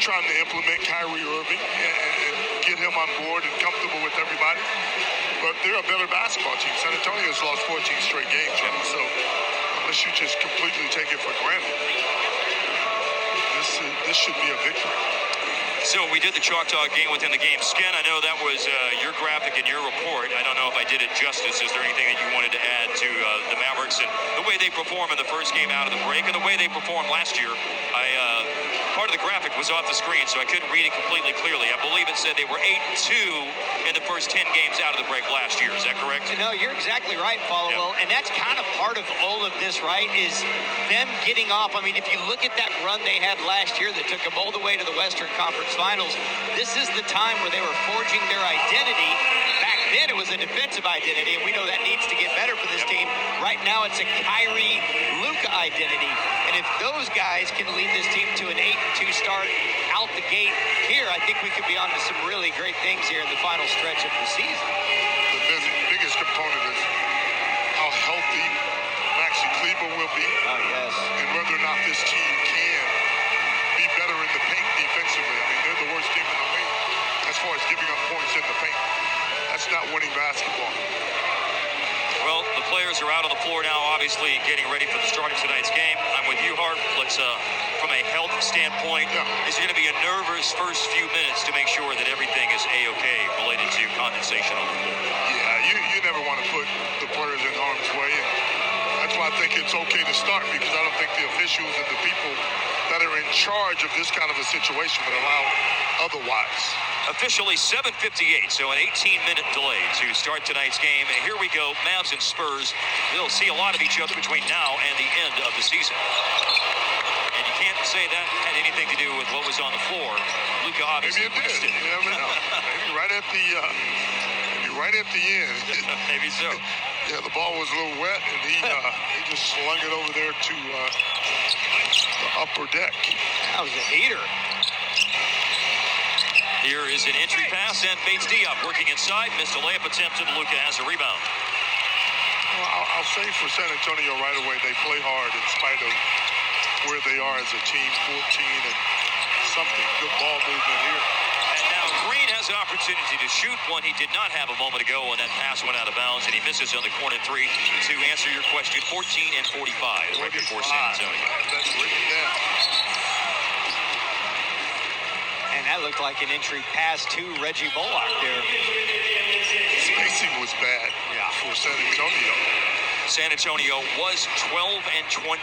trying to implement Kyrie Irving and get him on board and comfortable with everybody. But they're a better basketball team. San Antonio's lost 14 straight games, so unless you just completely take it for granted, this should be a victory. So we did the Chalk Talk game within the game. Sken, I know that was your graphic and your report. I don't know if I did it justice. Is there anything that you wanted to add to the Mavericks and the way they perform in the first game out of the break and the way they performed last year? Part of the graphic was off the screen, so I couldn't read it completely clearly. I believe it said they were 8-2 in the first 10 games out of the break last year. Is that correct? No, you're exactly right, Followill. And that's kind of part of all of this, right, is them getting off. I mean, if you look at that run they had last year that took them all the way to the Western Conference Finals, this is the time where they were forging their identity. Back then, it was a defensive identity, and we know that needs to get better for this team. Right now, it's a Kyrie, Luka identity. And if those guys can lead this team to an 8-2 start out the gate here, I think we could be on to some really great things here in the final stretch of the season. The biggest component is how healthy Maxi Kleber will be. Oh, yes. And whether or not this team can be better in the paint defensively. I mean, they're the worst team in the league as far as giving up points in the paint. That's not winning basketball. Well, the players are out on the floor now, obviously getting ready for the start of tonight's game. I'm with you, Hart. Let's, from a health standpoint, is it going to be a nervous first few minutes to make sure that everything is A-OK related to condensation on the floor? Yeah, you never want to put the players in harm's way. And that's why I think it's okay to start, because I don't think the officials and the people that are in charge of this kind of a situation would allow otherwise. Officially 7:58, so an 18-minute delay to start tonight's game. And here we go, Mavs and Spurs. They'll see a lot of each other between now and the end of the season. And you can't say that had anything to do with what was on the floor. Luka obviously missed it. You never know. Maybe right at the end. Maybe so. Yeah, the ball was a little wet, and he just slung it over there to the upper deck. That was a heater. Here is an entry pass, and Bates Diop working inside. Missed a layup attempt, and Luka has a rebound. Well, I'll say for San Antonio right away, they play hard in spite of where they are as a team, 14 and something. Good ball movement here. And now Green has an opportunity to shoot one he did not have a moment ago when that pass went out of bounds, and he misses on the corner three. To answer your question, 14 and 45, the record for San Antonio. That's written down. And that looked like an entry pass to Reggie Bullock there. Spacing was bad for San Antonio. San Antonio was 12 and 23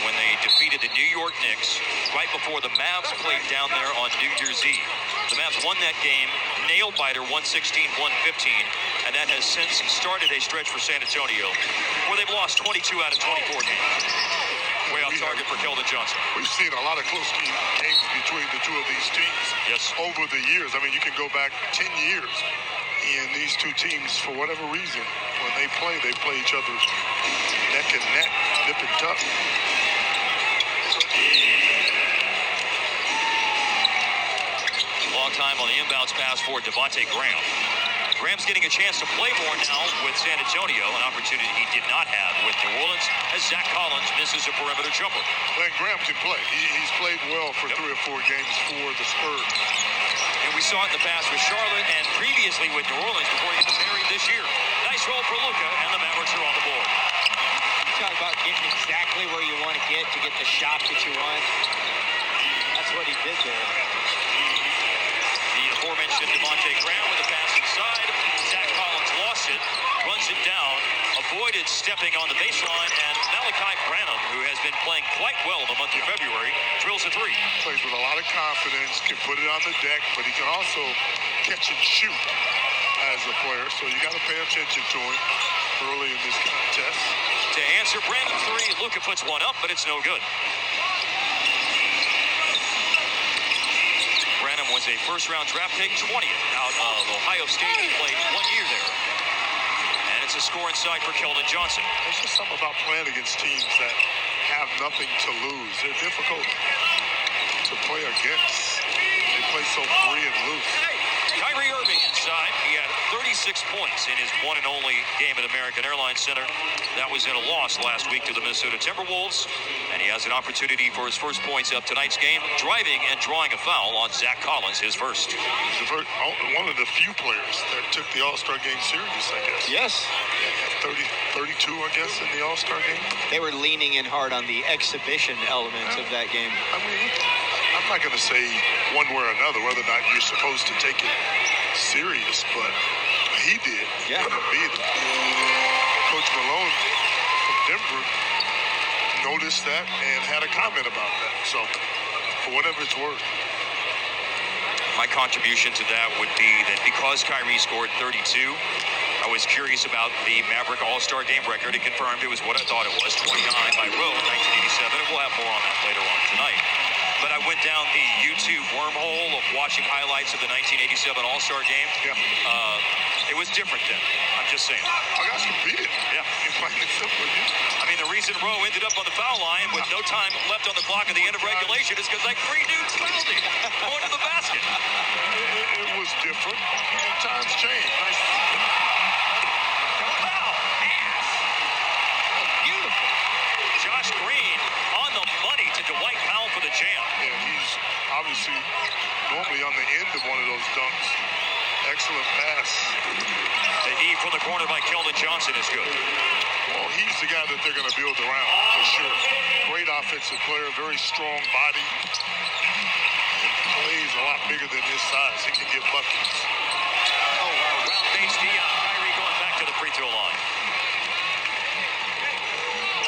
when they defeated the New York Knicks right before the Mavs played down there on New Year's Eve. The Mavs won that game, nail-biter 116-115, and that has since started a stretch for San Antonio where they've lost 22 out of 24 games. Way off target for Keldon Johnson. We've seen a lot of close games between the two of these teams over the years. I mean, you can go back 10 years, and these two teams, for whatever reason, when they play each other neck and neck, nip and tuck. Long time on the inbounds pass for Devontae Graham. Graham's getting a chance to play more now with San Antonio, an opportunity he did not have with New Orleans, as Zach Collins misses a perimeter jumper. Well, Graham can play. He's played well for 3 or 4 games for the Spurs. And we saw it in the past with Charlotte and previously with New Orleans before he gets married this year. Nice roll for Luka, and the Mavericks are on the board. You talk about getting exactly where you want to get the shot that you want. That's what he did there. The aforementioned Devontae Graham with the pass inside. Zach Collins lost it, runs it down, avoided stepping on the baseline, and Malachi Branham, who has been playing quite well in the month of February, drills a three. Plays with a lot of confidence, can put it on the deck, but he can also catch and shoot as a player, so you got to pay attention to him early in this contest. To answer Branham's three, Luka puts one up, but it's no good. Branham was a first-round draft pick, 20th out of Ohio State. He played 1 year there. And it's a score inside for Keldon Johnson. There's just something about playing against teams that have nothing to lose. They're difficult to play against. They play so free and loose. Kyrie Irving inside. He had 36 points in his one and only game at American Airlines Center. That was in a loss last week to the Minnesota Timberwolves. And he has an opportunity for his first points of tonight's game, driving and drawing a foul on Zach Collins, his first. One of the few players that took the All-Star game serious, I guess. Yes. 32, I guess, in the All-Star game. They were leaning in hard on the exhibition elements of that game. I mean, I'm not going to say one way or another whether or not you're supposed to take it serious, but he did. Yeah. Coach Malone from Denver noticed that and had a comment about that. So, for whatever it's worth. My contribution to that would be that because Kyrie scored 32, I was curious about the Maverick All-Star game record. It confirmed it was what I thought it was, 29 by Rowe in 1987, and we'll have more on that later on tonight. But I went down the YouTube wormhole of watching highlights of the 1987 All-Star game. Yeah. It was different then. I'm just saying. I got competed. Yeah. I mean, the reason Rowe ended up on the foul line with no time left on the clock at the end of regulation is because like 3 dudes fouled him going to the basket. It was different. Times change. Nice. Foul. Ass. Beautiful. Josh Green on the money to Dwight Powell for the jam. Yeah, he's obviously normally on the end of one of those dunks. Excellent pass. The heave from the corner by Keldon Johnson is good. Well, he's the guy that they're going to build around, for sure. Great offensive player, very strong body. And plays a lot bigger than his size. He can get buckets. Oh, wow. Round base Dion. Kyrie going back to the free throw line.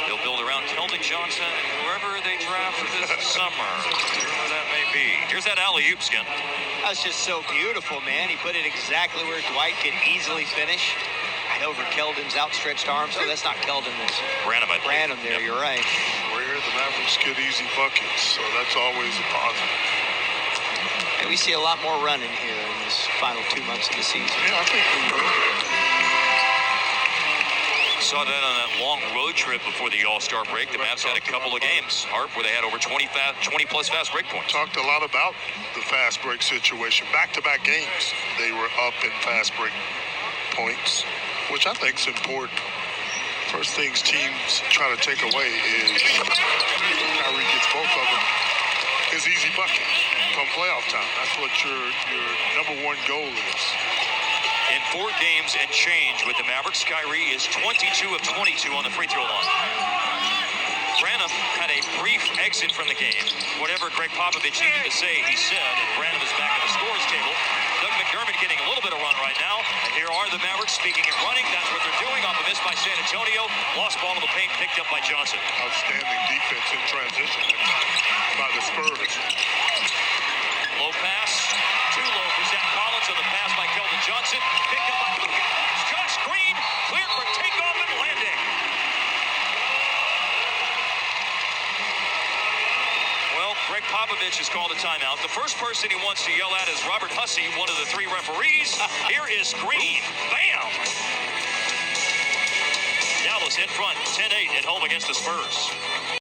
They'll build around Keldon Johnson and whoever they draft this summer. Whoever that may be. Here's that alley-oop, Skin. That's just so beautiful, man. He put it exactly where Dwight could easily finish. Right over Keldon's outstretched arms. Oh, that's not Keldon. That's Branham, I believe. Branham there, Yep. You're right. Rare, the Mavericks get easy buckets, so that's always a positive. And we see a lot more running here in this final 2 months of the season. Yeah, I think we will. Saw that on that long road trip before the All-Star break. The Mavs had a couple of games, Harp, where they had over 20-plus fast break points. Talked a lot about the fast break situation. Back-to-back games, they were up in fast break points, which I think is important. First things teams try to take away is Kyrie gets both of them. Is easy bucket come playoff time. That's what your number one goal is. In 4 games and change with the Mavericks, Kyrie is 22 of 22 on the free throw line. Branham had a brief exit from the game. Whatever Greg Popovich needed to say, he said, and Branham is back at the scores table. Doug McDermott getting a little bit of run right now. And here are the Mavericks speaking and running. That's what they're doing off a miss by San Antonio. Lost ball in the paint, picked up by Johnson. Outstanding defense in transition by the Spurs. Low pass, too low for Zach Collins on the pass by Keldon Johnson. Picked up by Josh Green, cleared for takeoff and landing. Well, Greg Popovich has called a timeout. The first person he wants to yell at is Robert Hussey, one of the 3 referees. Here is Green. Bam! Dallas in front, 10-8 at home against the Spurs.